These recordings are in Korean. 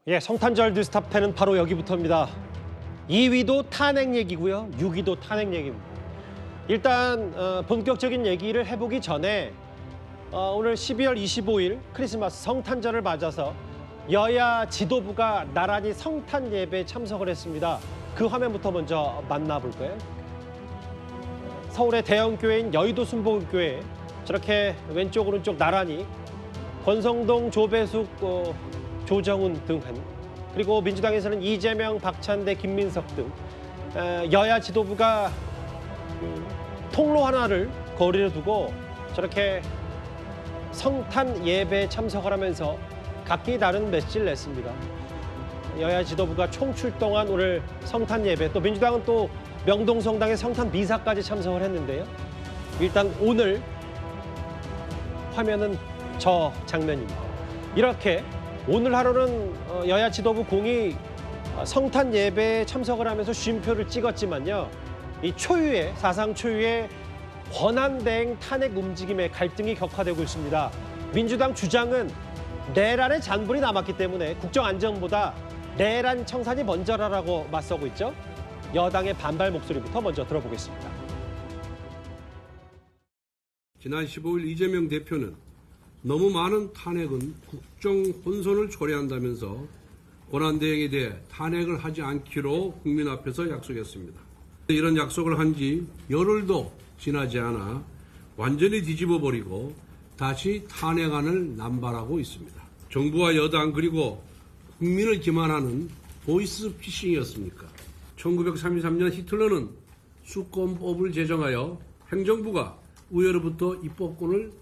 예, 성탄절 뉴스탑 10은 바로 여기부터입니다. 2위도 탄핵 얘기고요. 6위도 탄핵 얘기입니다. 일단 본격적인 얘기를 해보기 전에 오늘 12월 25일 크리스마스 성탄절을 맞아서 여야 지도부가 나란히 성탄 예배에 참석을 했습니다. 그 화면부터 먼저 만나볼까요? 서울의 대형 교회인 여의도 순복음교회 저렇게 왼쪽 오른쪽 나란히 권성동, 조배숙, 조정훈 등한 그리고 민주당에서는 이재명, 박찬대, 김민석 등 여야 지도부가 통로 하나를 거리를 두고 저렇게 성탄 예배에 참석을 하면서 각기 다른 메시지를 냈습니다. 여야 지도부가 총출동한 오늘 성탄 예배, 또 민주당은 또 명동성당의 성탄 미사까지 참석을 했는데요. 일단 오늘 화면은 저 장면입니다. 이렇게 오늘 하루는 여야 지도부 공이 성탄 예배에 참석을 하면서 쉼표를 찍었지만요. 이 초유의 사상 초유의 권한대행 탄핵 움직임에 갈등이 격화되고 있습니다. 민주당 주장은 내란의 잔불이 남았기 때문에 국정안정보다 내란 청산이 먼저라라고 맞서고 있죠. 여당의 반발 목소리부터 먼저 들어보겠습니다. 지난 15일 이재명 대표는 너무 많은 탄핵은 국정 혼선을 초래한다면서 권한대행에 대해 탄핵을 하지 않기로 국민 앞에서 약속했습니다. 이런 약속을 한 지 열흘도 지나지 않아 완전히 뒤집어버리고 다시 탄핵안을 남발하고 있습니다. 정부와 여당 그리고 국민을 기만하는 보이스피싱이었습니까? 1933년 히틀러는 수권법을 제정하여 행정부가 의회로부터 입법권을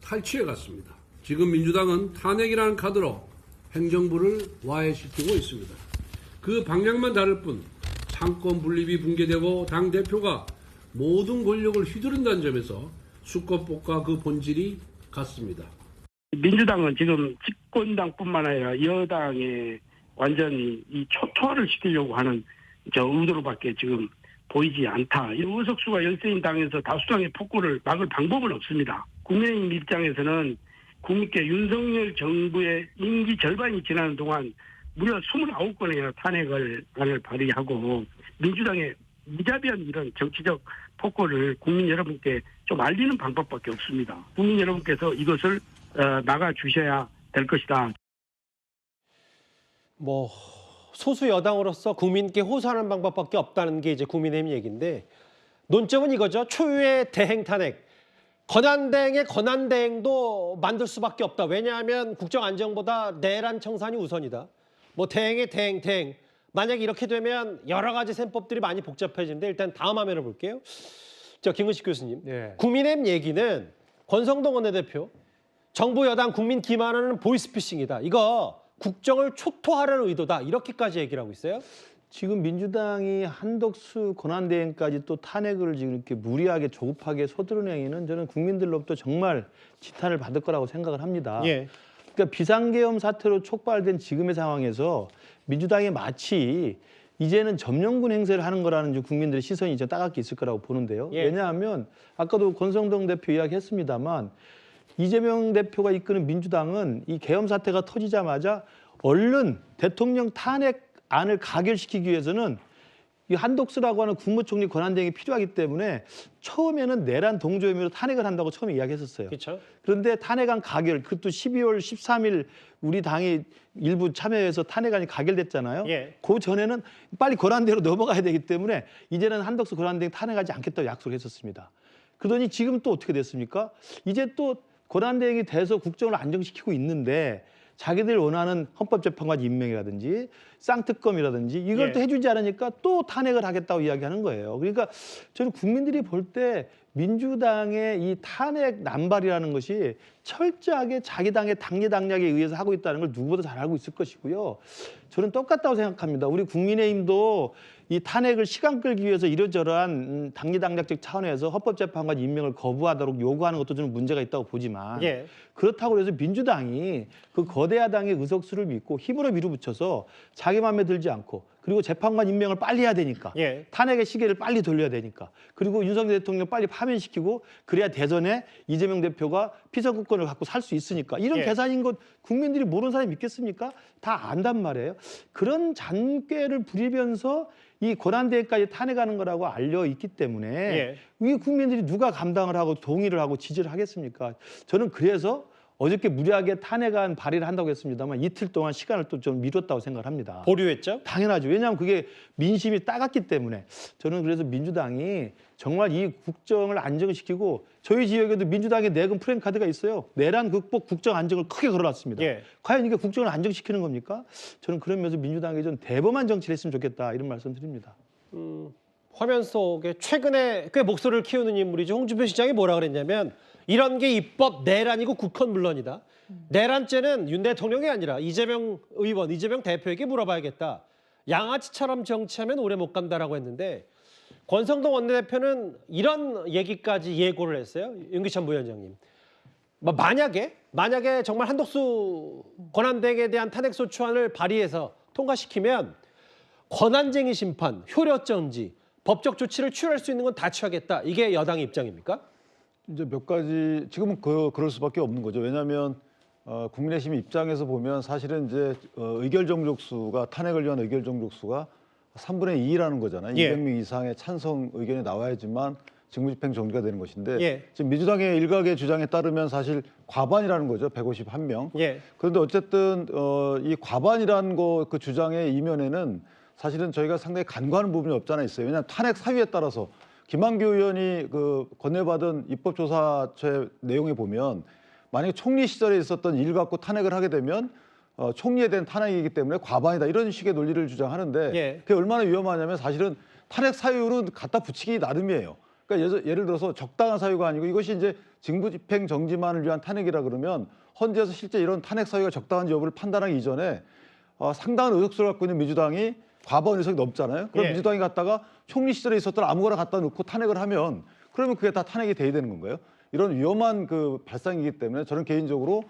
탈취해갔습니다. 지금 민주당은 탄핵이라는 카드로 행정부를 와해시키고 있습니다. 그 방향만 다를 뿐 상권 분립이 붕괴되고 당대표가 모든 권력을 휘두른다는 점에서 수권법과 그 본질이 같습니다. 민주당은 지금 집권당뿐만 아니라 여당에 완전히 이 초토화를 시키려고 하는 의도로밖에 지금 보이지 않다. 이 의석수가 열세인 당에서 다수당의 폭거를 막을 방법은 없습니다. 국민의힘 입장에서는 국민께 윤석열 정부의 임기 절반이 지나는 동안 무려 29건의 탄핵안을 발의하고 민주당의 무자비한 이런 정치적 폭거를 국민 여러분께 좀 알리는 방법밖에 없습니다. 국민 여러분께서 이것을 막아주셔야 될 것이다. 소수 여당으로서 국민께 호소하는 방법밖에 없다는 게 이제 국민의힘 얘기인데 논점은 이거죠. 초유의 대행 탄핵. 권한대행의 권한대행도 만들 수밖에 없다. 왜냐하면 국정안정보다 내란 청산이 우선이다. 대행의 대행. 만약에 이렇게 되면 여러 가지 셈법들이 많이 복잡해지는데 일단 다음 화면을 볼게요. 김은식 교수님. 네. 국민의힘 얘기는 권성동 원내대표. 정부 여당 국민 기만하는 보이스피싱이다. 이거 국정을 초토화하려는 의도다. 이렇게까지 얘기를 하고 있어요. 지금 민주당이 한덕수 권한대행까지 또 탄핵을 지금 이렇게 무리하게 조급하게 서두르는 행위는 저는 국민들로부터 정말 지탄을 받을 거라고 생각을 합니다. 예. 그러니까 비상계엄 사태로 촉발된 지금의 상황에서 민주당이 마치 이제는 점령군 행세를 하는 거라는 국민들의 시선이 이제 따갑게 있을 거라고 보는데요. 예. 왜냐하면 아까도 권성동 대표 이야기했습니다만 이재명 대표가 이끄는 민주당은 이 계엄 사태가 터지자마자 얼른 대통령 탄핵안을 가결시키기 위해서는 이 한독수라고 하는 국무총리 권한대행이 필요하기 때문에 처음에는 내란 동조 혐의로 탄핵을 한다고 처음에 이야기했었어요. 그렇죠. 그런데 탄핵안 가결, 그것도 12월 13일 우리 당이 일부 참여해서 탄핵안이 가결됐잖아요. 예. 그 전에는 빨리 권한대로 넘어가야 되기 때문에 이제는 한덕수 권한대행 탄핵하지 않겠다고 약속을 했었습니다. 그러더니 지금 또 어떻게 됐습니까? 이제 또 권한대행이 돼서 국정을 안정시키고 있는데 자기들 원하는 헌법재판관 임명이라든지 쌍특검이라든지 이걸 또 해주지 않으니까 또 탄핵을 하겠다고 이야기하는 거예요. 그러니까 저는 국민들이 볼 때 민주당의 이 탄핵 남발이라는 것이 철저하게 자기 당의 당리당략에 의해서 하고 있다는 걸 누구보다 잘 알고 있을 것이고요. 저는 똑같다고 생각합니다. 우리 국민의힘도 이 탄핵을 시간 끌기 위해서 이러저러한 당리당략적 차원에서 헌법재판관 임명을 거부하도록 요구하는 것도 저는 문제가 있다고 보지만 예. 그렇다고 해서 민주당이 그 거대 야당의 의석수를 믿고 힘으로 밀어붙여서 자기 마음에 들지 않고 그리고 재판관 임명을 빨리 해야 되니까 예. 탄핵의 시계를 빨리 돌려야 되니까 그리고 윤석열 대통령 빨리 파면시키고 그래야 대선에 이재명 대표가 피선거권을 갖고 살 수 있으니까 이런 예. 계산인 것 국민들이 모르는 사람이 믿겠습니까? 다 안단 말이에요. 그런 잔꾀를 부리면서 이 권한대행까지 탄핵하는 거라고 알려 있기 때문에 예. 이 국민들이 누가 감당을 하고 동의를 하고 지지를 하겠습니까? 저는 그래서 어저께 무리하게 탄핵안 발의를 한다고 했습니다만 이틀 동안 시간을 또 좀 미뤘다고 생각을 합니다. 보류했죠? 당연하죠. 왜냐하면 그게 민심이 따갑기 때문에 저는 그래서 민주당이 정말 이 국정을 안정시키고 저희 지역에도 민주당의 내건 프랜카드가 있어요. 내란 극복 국정 안정을 크게 걸어놨습니다. 예. 과연 이게 국정을 안정시키는 겁니까? 저는 그러면서 민주당이 좀 대범한 정치를 했으면 좋겠다 이런 말씀드립니다. 화면 속에 최근에 꽤 목소리를 키우는 인물이죠. 홍준표 시장이 뭐라 그랬냐면 이런 게 입법 내란이고 국헌 물론이다. 내란죄는 윤 대통령이 아니라 이재명 의원, 이재명 대표에게 물어봐야겠다. 양아치처럼 정치하면 오래 못 간다라고 했는데 권성동 원내대표는 이런 얘기까지 예고를 했어요. 윤기찬 부위원장님. 만약에 정말 한덕수 권한대행에 대한 탄핵소추안을 발의해서 통과시키면 권한쟁의 심판, 효력정지, 법적 조치를 취할 수 있는 건 다 취하겠다. 이게 여당의 입장입니까? 이제 몇 가지 지금은 그럴 수밖에 없는 거죠. 왜냐하면 국민의힘 입장에서 보면 사실은 이제 의결 정족수가 탄핵을 위한 의결 정족수가 3분의 2라는 거잖아요. 예. 200명 이상의 찬성 의견이 나와야지만 직무집행 정지가 되는 것인데 예. 지금 민주당의 일각의 주장에 따르면 사실 과반이라는 거죠. 151명. 예. 그런데 어쨌든 이 과반이라는 그 주장의 이면에는 사실은 저희가 상당히 간과하는 부분이 없지 않아 있어요. 왜냐하면 탄핵 사유에 따라서 김한규 의원이 그 건네받은 입법조사처의 내용에 보면 만약에 총리 시절에 있었던 일 갖고 탄핵을 하게 되면 총리에 대한 탄핵이기 때문에 과반이다 이런 식의 논리를 주장하는데 예. 그게 얼마나 위험하냐면 사실은 탄핵 사유는 갖다 붙이기 나름이에요. 그러니까 예를 들어서 적당한 사유가 아니고 이것이 이제 직무집행 정지만을 위한 탄핵이라 그러면 헌재에서 실제 이런 탄핵 사유가 적당한지 여부를 판단하기 이전에 상당한 의석수를 갖고 있는 민주당이 과반 의석이 넘잖아요. 그럼 예. 민주당이 갖다가 총리 시절에 있었던 아무거나 갖다 놓고 탄핵을 하면 그러면 그게 다 탄핵이 돼야 되는 건가요? 이런 위험한 그 발상이기 때문에 저는 개인적으로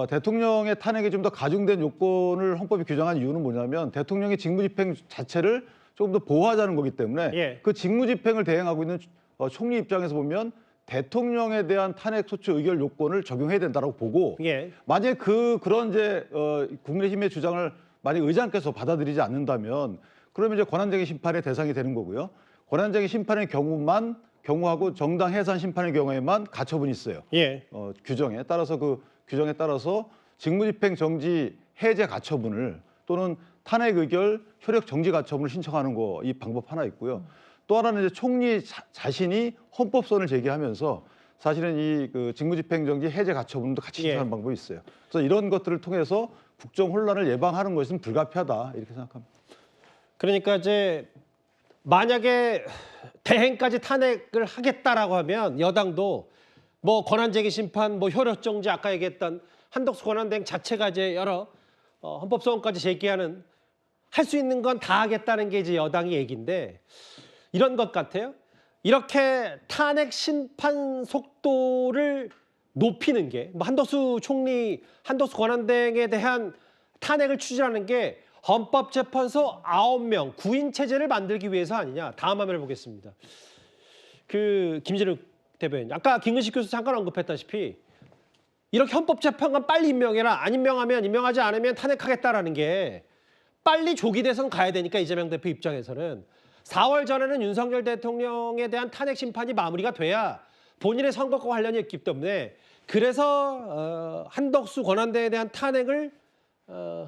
대통령의 탄핵에 좀 더 가중된 요건을 헌법이 규정한 이유는 뭐냐면 대통령의 직무집행 자체를 조금 더 보호하자는 거기 때문에 예. 그 직무집행을 대행하고 있는 총리 입장에서 보면 대통령에 대한 탄핵 소추 의결 요건을 적용해야 된다고 보고 예. 만약에 그런 이제 국민의힘의 주장을 만약 의장께서 받아들이지 않는다면 그러면 이제 권한쟁의 심판의 대상이 되는 거고요. 권한쟁의 심판의 경우하고 정당 해산 심판의 경우에만 가처분이 있어요. 예. 규정에 따라서 그 규정에 따라서 직무집행 정지 해제 가처분을 또는 탄핵 의결 효력 정지 가처분을 신청하는 거 이 방법 하나 있고요. 또 하나는 이제 총리 자신이 헌법소원을 제기하면서 사실은 이 그 직무집행 정지 해제 가처분도 같이 신청하는 예. 방법이 있어요. 그래서 이런 것들을 통해서 국정 혼란을 예방하는 것은 불가피하다 이렇게 생각합니다. 그러니까 이제 만약에 대행까지 탄핵을 하겠다라고 하면 여당도 뭐 권한쟁의 심판, 뭐 효력정지 아까 얘기했던 한덕수 권한대행 자체가 이제 여러 헌법소원까지 제기하는 할 수 있는 건 다 하겠다는 게 이제 여당의 얘기인데 이런 것 같아요. 이렇게 탄핵 심판 속도를 높이는 게 뭐 한덕수 총리, 한덕수 권한대행에 대한 탄핵을 추진하는 게 헌법재판소 9명 9인 체제를 만들기 위해서 아니냐. 다음 화면을 보겠습니다. 김진욱 대변인, 아까 김근식 교수 잠깐 언급했다시피 이렇게 헌법재판관 빨리 임명해라. 안 임명하면 임명하지 않으면 탄핵하겠다라는 게 빨리 조기 대선 가야 되니까 이재명 대표 입장에서는 4월 전에는 윤석열 대통령에 대한 탄핵 심판이 마무리가 돼야 본인의 선거과 관련이 있기 때문에 그래서 한덕수 권한대행에 대한 탄핵을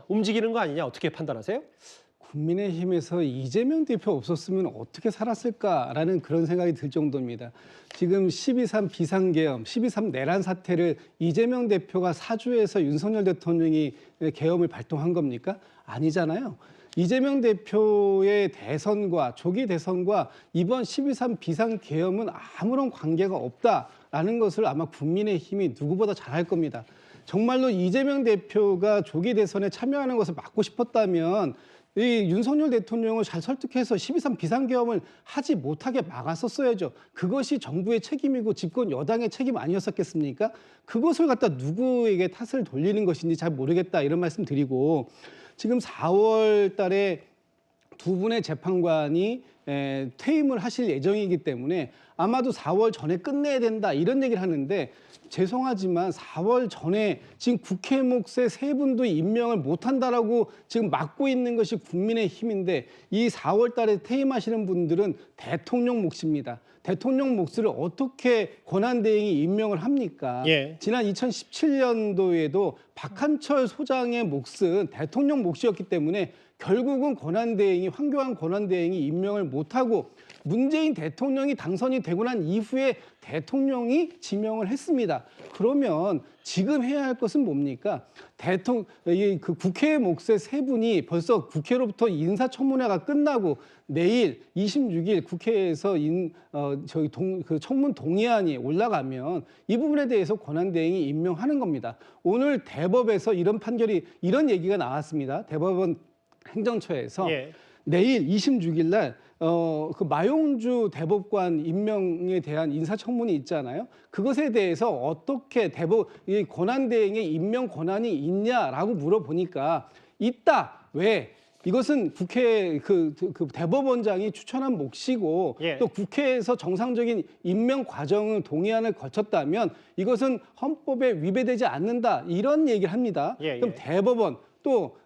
움직이는 거 아니냐. 어떻게 판단하세요? 국민의힘에서 이재명 대표 없었으면 어떻게 살았을까라는 그런 생각이 들 정도입니다. 지금 12.3 비상계엄, 12.3 내란 사태를 이재명 대표가 사주해서 윤석열 대통령이 계엄을 발동한 겁니까? 아니잖아요. 이재명 대표의 대선과 조기 대선과 이번 12.3 비상계엄은 아무런 관계가 없다라는 것을 아마 국민의힘이 누구보다 잘할 겁니다. 정말로 이재명 대표가 조기 대선에 참여하는 것을 막고 싶었다면 이 윤석열 대통령을 잘 설득해서 12.3 비상계엄을 하지 못하게 막았었어야죠. 그것이 정부의 책임이고 집권 여당의 책임 아니었었겠습니까? 그것을 갖다 누구에게 탓을 돌리는 것인지 잘 모르겠다 이런 말씀 드리고 지금 4월 달에 두 분의 재판관이 퇴임을 하실 예정이기 때문에 아마도 4월 전에 끝내야 된다 이런 얘기를 하는데 죄송하지만 4월 전에 지금 국회 몫의 세 분도 임명을 못한다라고 지금 막고 있는 것이 국민의힘인데 이 4월 달에 퇴임하시는 분들은 대통령 몫입니다. 대통령 몫을 어떻게 권한대행이 임명을 합니까? 예. 지난 2017년도에도 박한철 소장의 몫은 대통령 몫이었기 때문에 결국은 권한대행이 황교안 권한대행이 임명을 못하고 문재인 대통령이 당선이 되고 난 이후에 대통령이 지명을 했습니다. 그러면 지금 해야 할 것은 뭡니까? 그 국회의 몫의 세 분이 벌써 국회로부터 인사청문회가 끝나고 내일 26일 국회에서 그 청문 동의안이 올라가면 이 부분에 대해서 권한대행이 임명하는 겁니다. 오늘 대법에서 이런 얘기가 나왔습니다. 대법원 행정처에서 예. 내일 26일 날 그 마용주 대법관 임명에 대한 인사청문이 있잖아요. 그것에 대해서 어떻게 이 권한대행의 임명 권한이 있냐라고 물어보니까 있다. 왜? 이것은 국회 그 대법원장이 추천한 몫이고 예. 또 국회에서 정상적인 임명 과정을 동의안을 거쳤다면 이것은 헌법에 위배되지 않는다. 이런 얘기를 합니다. 예, 그럼 예. 대법원 또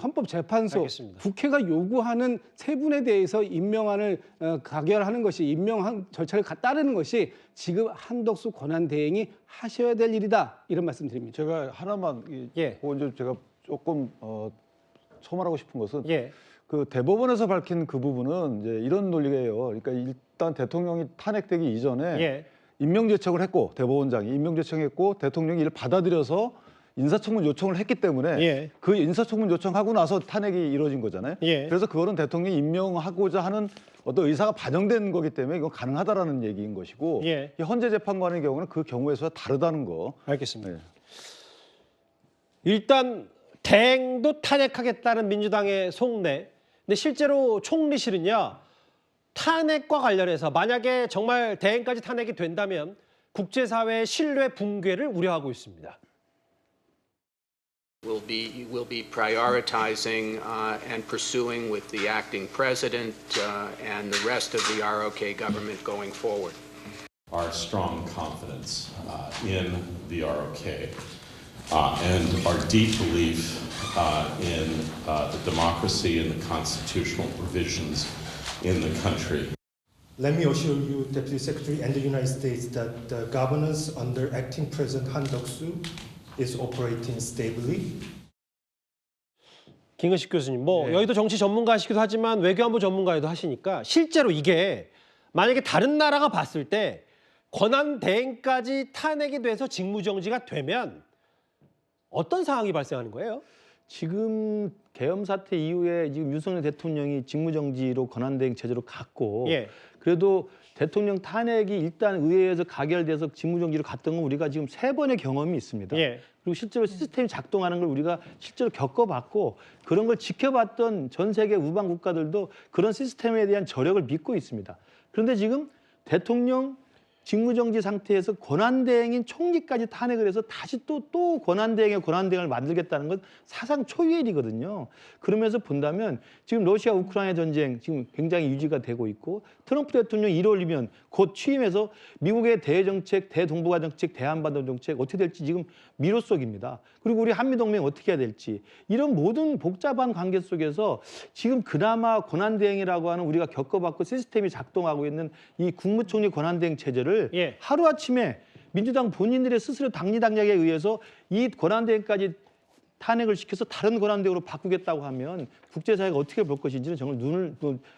헌법재판소, 알겠습니다. 국회가 요구하는 세 분에 대해서 임명안을 가결하는 것이 임명 절차를 따르는 것이 지금 한덕수 권한대행이 하셔야 될 일이다. 이런 말씀드립니다. 제가 하나만 예. 먼저 제가 조금 첨언하고 싶은 것은 예. 그 대법원에서 밝힌 그 부분은 이제 이런 논리예요. 그러니까 일단 대통령이 탄핵되기 이전에 예. 임명제청을 했고 대법원장이 임명제청했고 대통령이 이를 받아들여서 인사청문 요청을 했기 때문에 예. 그 인사청문 요청하고 나서 탄핵이 이루어진 거잖아요. 예. 그래서 그거는 대통령이 임명하고자 하는 어떤 의사가 반영된 거기 때문에 이건 가능하다라는 얘기인 것이고 예. 이 헌재 재판관의 경우는 그 경우에 서 다르다는 거. 알겠습니다. 네. 일단 대행도 탄핵하겠다는 민주당의 속내. 근데 실제로 총리실은요. 탄핵과 관련해서 만약에 정말 대행까지 탄핵이 된다면 국제사회의 신뢰 붕괴를 우려하고 있습니다. We'll be prioritizing and pursuing with the acting president and the rest of the ROK government going forward. Our strong confidence in the ROK and our deep belief in the democracy and the constitutional provisions in the country. Let me assure you, Deputy Secretary, and the United States that the governance under Acting President Han Duck-soo is operating stably. 김근식 교수님, 뭐 네. 여기도 정치 전문가시기도 하지만 외교안보 전문가이기도 하시니까 실제로 이게 만약에 다른 나라가 봤을 때 권한 대행까지 탄핵이 돼서 직무정지가 되면 어떤 상황이 발생하는 거예요? 지금 계엄 사태 이후에 지금 윤석열 대통령이 직무정지로 권한대행 체제로 갔고 예. 그래도 대통령 탄핵이 일단 의회에서 가결돼서 직무정지로 갔던 건 우리가 지금 3번의 경험이 있습니다. 예. 그리고 실제로 시스템이 작동하는 걸 우리가 실제로 겪어봤고 그런 걸 지켜봤던 전 세계 우방 국가들도 그런 시스템에 대한 저력을 믿고 있습니다. 그런데 지금 대통령 직무정지 상태에서 권한대행인 총리까지 탄핵을 해서 다시 또 권한대행을 만들겠다는 건 사상 초유의 일이거든요. 그러면서 본다면 지금 러시아 우크라이나 전쟁 지금 굉장히 유지가 되고 있고 트럼프 대통령 1월이면 곧 취임해서 미국의 대정책, 대동북아 정책, 대한반도 정책 어떻게 될지 지금 미로 속입니다. 그리고 우리 한미동맹 어떻게 해야 될지 이런 모든 복잡한 관계 속에서 지금 그나마 권한대행이라고 하는 우리가 겪어봤고 시스템이 작동하고 있는 이 국무총리 권한대행 체제를 예. 하루아침에 민주당 본인들의 스스로 당리당략에 의해서 이 권한대행까지 탄핵을 시켜서 다른 권한대행으로 바꾸겠다고 하면 국제사회가 어떻게 볼 것인지는 정말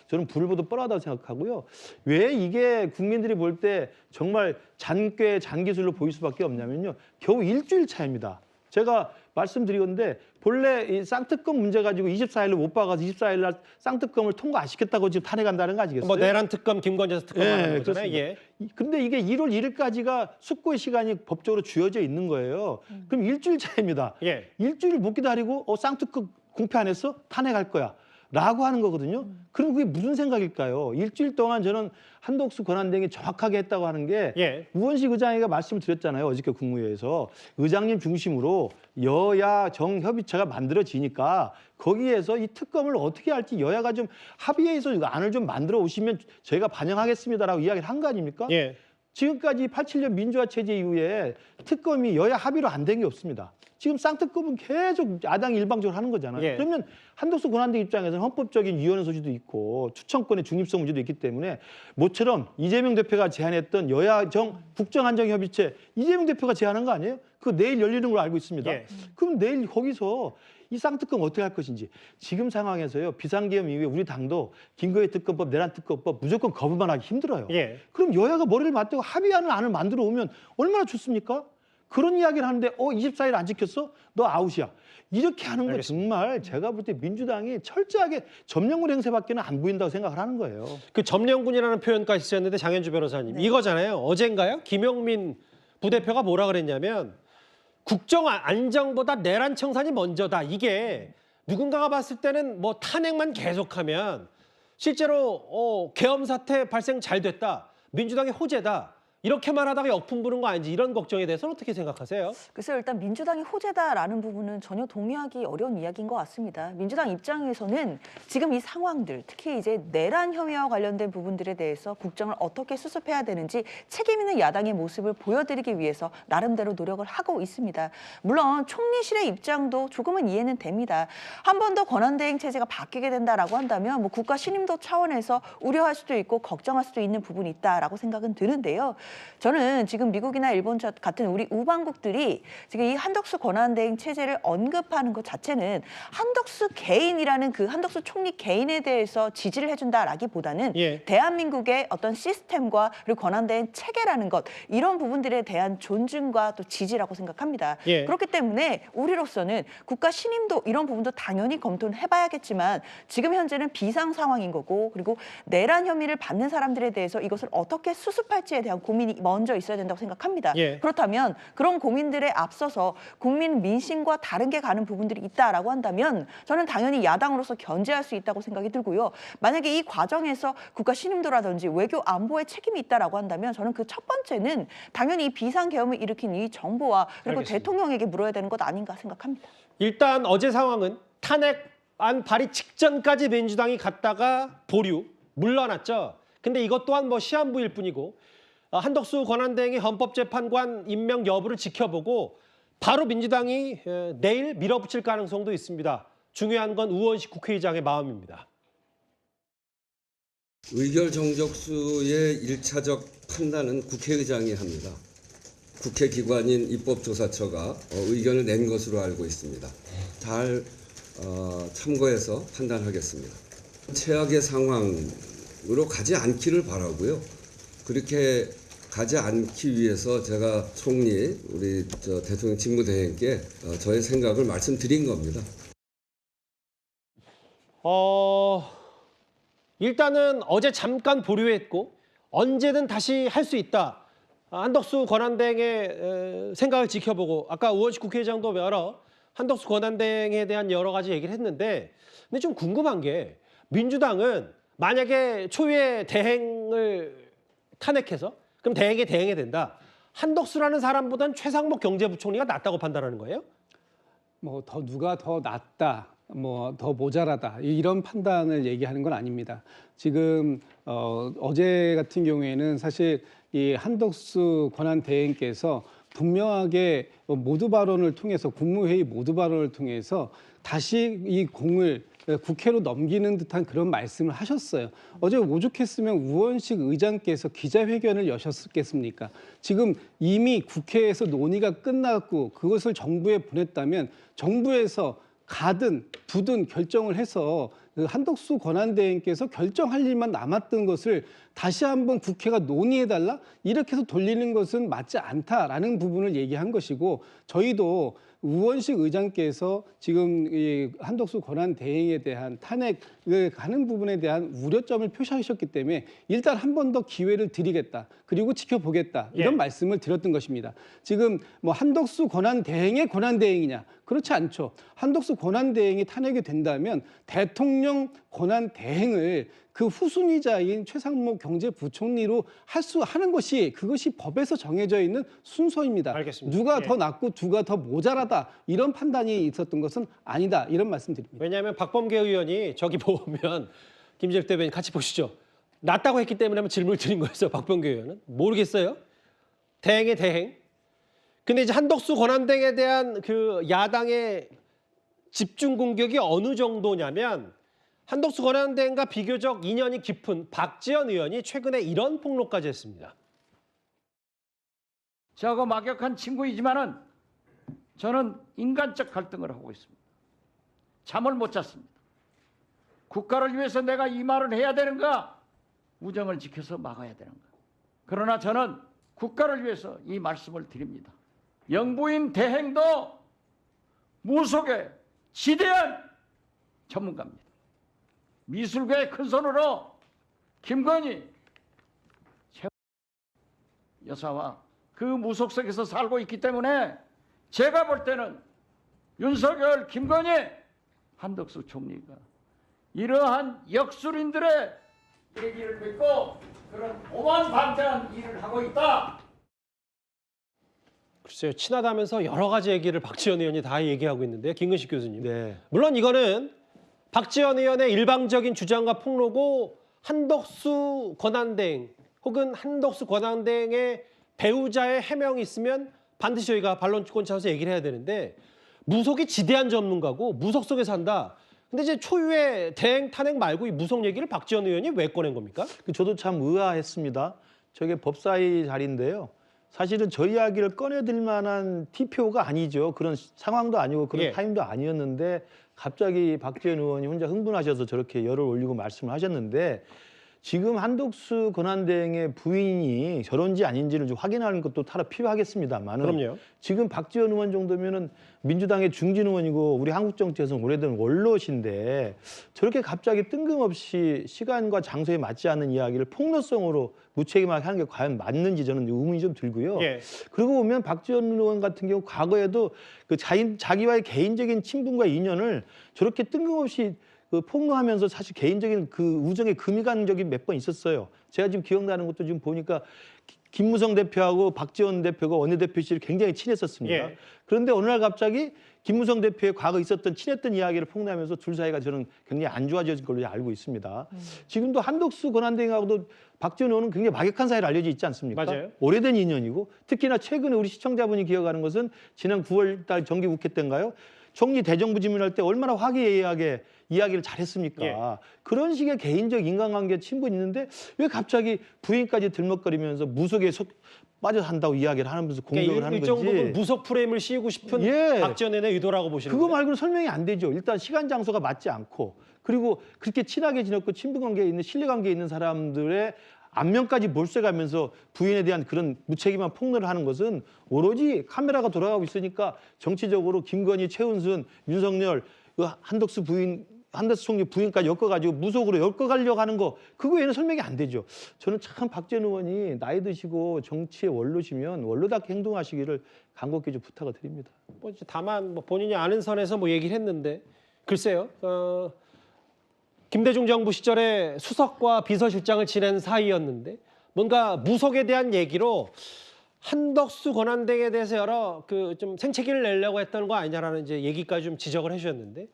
저는 불을 보듯 뻔하다고 생각하고요. 왜 이게 국민들이 볼 때 정말 잔기술로 보일 수밖에 없냐면요. 겨우 일주일 차입니다. 제가 말씀드리건데 본래 이 쌍특검 문제 가지고 24일로 못 박아서 24일 날 쌍특검을 통과 안 시켰다고 지금 탄핵한다는 거 아시겠어요? 뭐 내란 특검, 김건희 특검 하는 거잖아요. 그렇습니다. 예. 근데 이게 1월 1일까지가 숙고의 시간이 법적으로 주어져 있는 거예요. 그럼 일주일 차입니다. 예. 일주일 못 기다리고 쌍특검 공표 안 했어? 탄핵할 거야. 라고 하는 거거든요. 그럼 그게 무슨 생각일까요? 일주일 동안 저는 한덕수 권한대행이 정확하게 했다고 하는 게 예. 우원식 의장이가 말씀을 드렸잖아요. 어저께 국무회의에서 의장님 중심으로 여야 정협의체가 만들어지니까 거기에서 이 특검을 어떻게 할지 여야가 좀 합의해서 안을 좀 만들어 오시면 저희가 반영하겠습니다라고 이야기를 한 거 아닙니까? 예. 지금까지 87년 민주화 체제 이후에 특검이 여야 합의로 안 된 게 없습니다. 지금 쌍특검은 계속 야당이 일방적으로 하는 거잖아요. 예. 그러면 한덕수 권한대행 입장에서는 헌법적인 위헌 소지도 있고 추천권의 중립성 문제도 있기 때문에 모처럼 이재명 대표가 제안했던 여야 정 국정안정협의체 이재명 대표가 제안한 거 아니에요? 그거 내일 열리는 걸로 알고 있습니다. 예. 그럼 내일 거기서 이 쌍특검 어떻게 할 것인지 지금 상황에서요. 비상계엄 이후에 우리 당도 김거희 특검법, 내란 특검법 무조건 거부만 하기 힘들어요. 예. 그럼 여야가 머리를 맞대고 합의하는 안을 만들어 오면 얼마나 좋습니까? 그런 이야기를 하는데 24일 안 지켰어? 너 아웃이야. 이렇게 하는 거 알겠습니다. 정말 제가 볼 때 민주당이 철저하게 점령군 행세밖에는 안 보인다고 생각을 하는 거예요. 그 점령군이라는 표현까지 쓰셨는데 장현주 변호사님 이거잖아요. 어젠가요? 김용민 부대표가 뭐라 그랬냐면 국정 안정보다 내란 청산이 먼저다. 이게 누군가가 봤을 때는 뭐 탄핵만 계속하면 실제로 계엄 사태 발생 잘 됐다. 민주당의 호재다. 이렇게만 하다가 역풍 부는 거 아닌지 이런 걱정에 대해서는 어떻게 생각하세요? 글쎄요, 일단 민주당이 호재다라는 부분은 전혀 동의하기 어려운 이야기인 것 같습니다. 민주당 입장에서는 지금 이 상황들, 특히 이제 내란 혐의와 관련된 부분들에 대해서 국정을 어떻게 수습해야 되는지 책임 있는 야당의 모습을 보여드리기 위해서 나름대로 노력을 하고 있습니다. 물론 총리실의 입장도 조금은 이해는 됩니다. 한 번 더 권한대행 체제가 바뀌게 된다라고 한다면 뭐 국가 신임도 차원에서 우려할 수도 있고 걱정할 수도 있는 부분이 있다라고 생각은 드는데요. 저는 지금 미국이나 일본 같은 우리 우방국들이 지금 이 한덕수 권한대행 체제를 언급하는 것 자체는 한덕수 개인이라는 그 한덕수 총리 개인에 대해서 지지를 해준다라기보다는 예. 대한민국의 어떤 시스템과 그리고 권한대행 체계라는 것 이런 부분들에 대한 존중과 또 지지라고 생각합니다. 예. 그렇기 때문에 우리로서는 국가 신임도 이런 부분도 당연히 검토는 해봐야겠지만 지금 현재는 비상 상황인 거고 그리고 내란 혐의를 받는 사람들에 대해서 이것을 어떻게 수습할지에 대한 고민이 먼저 있어야 된다고 생각합니다. 예. 그렇다면 그런 고민들에 앞서서 국민 민심과 다른 게 가는 부분들이 있다라고 한다면 저는 당연히 야당으로서 견제할 수 있다고 생각이 들고요. 만약에 이 과정에서 국가 신임도라든지 외교 안보에 책임이 있다라고 한다면 저는 그 첫 번째는 당연히 이 비상계엄을 일으킨 이 정부와 그리고 알겠습니다. 대통령에게 물어야 되는 것 아닌가 생각합니다. 일단 어제 상황은 탄핵안 발의 직전까지 민주당이 갔다가 보류, 물러났죠. 근데 이것 또한 뭐 시한부일 뿐이고 한덕수 권한대행의 헌법재판관 임명 여부를 지켜보고 바로 민주당이 내일 밀어붙일 가능성도 있습니다. 중요한 건 우원식 국회의장의 마음입니다. 의결 정적수의 1차적 판단은 국회의장이 합니다. 국회기관인 입법조사처가 의견을 낸 것으로 알고 있습니다. 잘 참고해서 판단하겠습니다. 최악의 상황으로 가지 않기를 바라고요. 그렇게 가지 않기 위해서 제가 총리, 우리 대통령 직무대행께 저의 생각을 말씀드린 겁니다. 일단은 어제 잠깐 보류했고 언제든 다시 할 수 있다. 한덕수 권한대행의 생각을 지켜보고 아까 우원식 국회의장도 여러 한덕수 권한대행에 대한 여러 가지 얘기를 했는데 근데 좀 궁금한 게 민주당은 만약에 초유의 대행을 탄핵해서 그럼 대행에 대행해야 된다. 한덕수라는 사람보다는 최상목 경제부총리가 낫다고 판단하는 거예요? 뭐 누가 더 낫다, 뭐 더 모자라다 이런 판단을 얘기하는 건 아닙니다. 지금 어제 같은 경우에는 사실 이 한덕수 권한대행께서 분명하게 모두 발언을 통해서 국무회의 모두 발언을 통해서 다시 이 공을 국회로 넘기는 듯한 그런 말씀을 하셨어요. 어제 오죽했으면 우원식 의장께서 기자회견을 여셨겠습니까? 지금 이미 국회에서 논의가 끝났고 그것을 정부에 보냈다면 정부에서 가든 부든 결정을 해서 한덕수 권한대행께서 결정할 일만 남았던 것을 다시 한번 국회가 논의해달라? 이렇게 해서 돌리는 것은 맞지 않다라는 부분을 얘기한 것이고 저희도 우원식 의장께서 지금 이 한덕수 권한대행에 대한 탄핵을 가는 부분에 대한 우려점을 표시하셨기 때문에 일단 한 번 더 기회를 드리겠다. 그리고 지켜보겠다. 이런 예. 말씀을 드렸던 것입니다. 지금 뭐 한덕수 권한대행의 권한대행이냐? 그렇지 않죠. 한덕수 권한대행이 탄핵이 된다면 대통령 권한대행을 그 후순위자인 최상목 경제부총리로 하는 것이 그것이 법에서 정해져 있는 순서입니다. 알겠습니다. 누가 예. 더 낫고 누가 더 모자라다 이런 판단이 있었던 것은 아니다 이런 말씀드립니다. 왜냐하면 박범계 의원이 저기 보면 김재일 대변인 같이 보시죠. 낫다고 했기 때문에 한번 질문을 드린 거였어요. 박범계 의원은. 모르겠어요. 대행의 대행. 근데 이제 한덕수 권한대행에 대한 그 야당의 집중 공격이 어느 정도냐면 한덕수 권한대행과 비교적 인연이 깊은 박지원 의원이 최근에 이런 폭로까지 했습니다. 저하고 막역한 친구이지만은 저는 인간적 갈등을 하고 있습니다. 잠을 못 잤습니다. 국가를 위해서 내가 이 말을 해야 되는가? 우정을 지켜서 막아야 되는가? 그러나 저는 국가를 위해서 이 말씀을 드립니다. 영부인 대행도 무속의 지대한 전문가입니다. 미술계의 큰 손으로 김건희 여사와 그 무속 속에서 살고 있기 때문에 제가 볼 때는 윤석열, 김건희, 한덕수 총리가 이러한 역술인들의 얘기를 듣고 그런 오만방자한 일을 하고 있다. 글쎄요. 친하다면서 여러 가지 얘기를 박지원 의원이 다 얘기하고 있는데요. 김근식 교수님. 네. 물론 이거는 박지원 의원의 일방적인 주장과 폭로고 한덕수 권한대행 혹은 한덕수 권한대행의 배우자의 해명이 있으면 반드시 저희가 반론권 차원에서 얘기를 해야 되는데 무속이 지대한 전문가고 무속 속에 산다. 근데 이제 초유의 대행 탄핵 말고 이 무속 얘기를 박지원 의원이 왜 꺼낸 겁니까? 저도 참 의아했습니다. 저게 법사위 자리인데요. 사실은 저 이야기를 꺼내들 만한 TPO가 아니죠. 그런 상황도 아니고 그런 예. 타임도 아니었는데 갑자기 박지원 의원이 혼자 흥분하셔서 저렇게 열을 올리고 말씀을 하셨는데 지금 한덕수 권한대행의 부인이 저런지 아닌지를 좀 확인하는 것도 따로 필요하겠습니다만은 그럼요. 지금 박지원 의원 정도면은 민주당의 중진 의원이고 우리 한국 정치에서 오래된 원로신데 저렇게 갑자기 뜬금없이 시간과 장소에 맞지 않는 이야기를 폭로성으로 무책임하게 하는 게 과연 맞는지 저는 의문이 좀 들고요. 예. 그러고 보면 박지원 의원 같은 경우 과거에도 그 자기와의 개인적인 친분과 인연을 저렇게 뜬금없이 그 폭로하면서 사실 개인적인 그 우정의 금이 가는 적이 몇 번 있었어요. 제가 지금 기억나는 것도 지금 보니까 김무성 대표하고 박지원 대표가 원내대표실이 굉장히 친했었습니다. 예. 그런데 어느 날 갑자기 김무성 대표의 과거 있었던 친했던 이야기를 폭로하면서 둘 사이가 저는 굉장히 안 좋아진 걸로 알고 있습니다. 지금도 한덕수 권한대행하고도 박지원 의원은 굉장히 막역한 사이로 알려져 있지 않습니까? 맞아요. 오래된 인연이고 특히나 최근에 우리 시청자분이 기억하는 것은 지난 9월 달 정기국회 때인가요? 총리 대정부 질문할 때 얼마나 화기애애하게 이야기를 잘했습니까? 예. 그런 식의 개인적 인간관계 친분이 있는데 왜 갑자기 부인까지 들먹거리면서 무속에 빠져 산다고 이야기를 하면서 공격을 그러니까 하는 일정 건지. 부분 무속 프레임을 씌우고 싶은 예. 박지원 의원의 의도라고 보시는 그거 거예요? 말고는 설명이 안 되죠. 일단 시간 장소가 맞지 않고 그리고 그렇게 친하게 지냈고 친분관계에 있는 신뢰관계에 있는 사람들의 안면까지 몰수해가면서 부인에 대한 그런 무책임한 폭로를 하는 것은 오로지 카메라가 돌아가고 있으니까 정치적으로 김건희, 최은순, 윤석열, 그 한덕수 부인, 한덕수 총리 부인까지 엮어가지고 무속으로 엮어가려고 하는 거 그거 외에는 설명이 안 되죠. 저는 참 박지원 의원이 나이 드시고 정치의 원로시면 원로답게 행동하시기를 간곡히 좀 부탁을 드립니다. 뭐 이제 다만 뭐 본인이 아는 선에서 뭐 얘기를 했는데 글쎄요. 김대중 정부 시절에 수석과 비서실장을 지낸 사이였는데 뭔가 무속에 대한 얘기로 한덕수 권한대행에 대해서 여러 그 좀 생채기를 내려고 했던 거 아니냐라는 이제 얘기까지 좀 지적을 해주셨는데